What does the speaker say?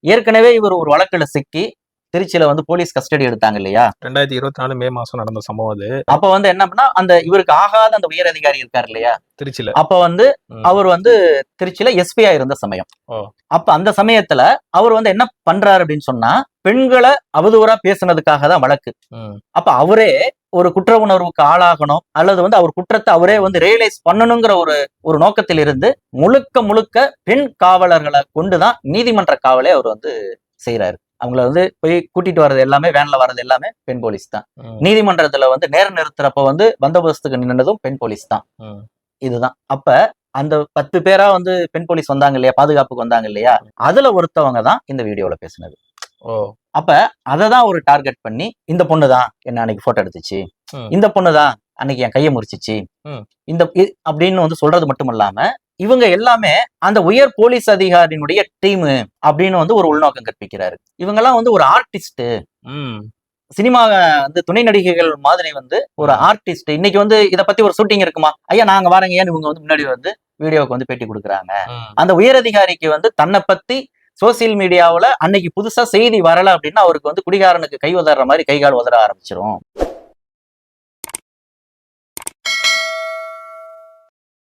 ஏற்கனவே இவர் ஒரு வழக்குல சிக்கி திருச்சியில வந்து போலீஸ் கஸ்டடி எடுத்தாங்க இல்லையா? 2024 மே மாசம் நடந்த சம்பவம் அது. அப்ப வந்து என்ன பண்ணா, அந்த இவருக்கு ஆகாத அந்த உயர் அதிகாரி இருக்காரு இல்லையா திருச்சியில, அப்ப வந்து அவர் வந்து திருச்சியில எஸ்பியா இருந்த சமயம். அப்ப அந்த சமயத்துல அவர் வந்து என்ன பண்றாரு அப்படின்னு சொன்னா, பெண்களை அவதூறா பேசுனதுக்காக தான் வழக்கு. அப்ப அவரே ஒரு குற்ற உணர்வுக்கு ஆளாகணும் அல்லது வந்து அவர் குற்றத்தை அவரே வந்து ரியலைஸ் பண்ணணுங்கிற ஒரு நோக்கத்தில் இருந்து முழுக்க முழுக்க பெண் காவலர்களை கொண்டுதான் நீதிமன்ற காவலே அவர் வந்து செய்யறாரு. அவங்கள வந்து போய் கூட்டிட்டு வர்றது எல்லாமே, வேன்ல வர்றது எல்லாமே பெண் போலீஸ் தான். நீதிமன்றத்துல வந்து நேர நிறுத்துறப்ப வந்து பந்தோபஸ்துக்கு நின்னதும் பெண் போலீஸ் தான். இதுதான். அப்ப அந்த 10 பேரா வந்து பெண் போலீஸ் வந்தாங்க இல்லையா, பாதுகாப்புக்கு வந்தாங்க இல்லையா, அதுல ஒருத்தவங்க தான் இந்த வீடியோல பேசுனது. அப்ப அததான் ஒரு டார்கெட் பண்ணி, இந்த பொண்ணுதான் என்ன அன்னைக்கு போட்டோ எடுத்துச்சு, இந்த பொண்ணுதான் அன்னைக்கு என் கையை முறிச்சிச்சு, இந்த அப்படின்னு வந்து சொல்றது மட்டும் இல்லாம, இவங்க எல்லாமே அந்த உயர் போலீஸ் அதிகாரியினுடைய டீம் அப்படின்னு வந்து ஒரு உள்நோக்கம் கற்பிக்கிறாரு. இவங்க எல்லாம் வந்து ஒரு ஆர்டிஸ்ட், சினிமா வந்து துணை நடிகைகள் மாதிரி வந்து ஒரு ஆர்டிஸ்ட். இன்னைக்கு வந்து இத பத்தி ஒரு ஷூட்டிங் இருக்குமா, ஐயா நாங்க வரங்க, ஏன்னு இவங்க வந்து முன்னாடி வந்து வீடியோக்கு வந்து பேட்டி கொடுக்குறாங்க. அந்த உயர் அதிகாரிக்கு வந்து தன்னை பத்தி சோசியல் மீடியாவுல அன்னைக்கு புதுசா செய்தி வரல அப்படின்னா அவருக்கு வந்து குடிகாரனுக்கு கை உதற மாதிரி கை கால் உதற ஆரம்பிச்சிரும்.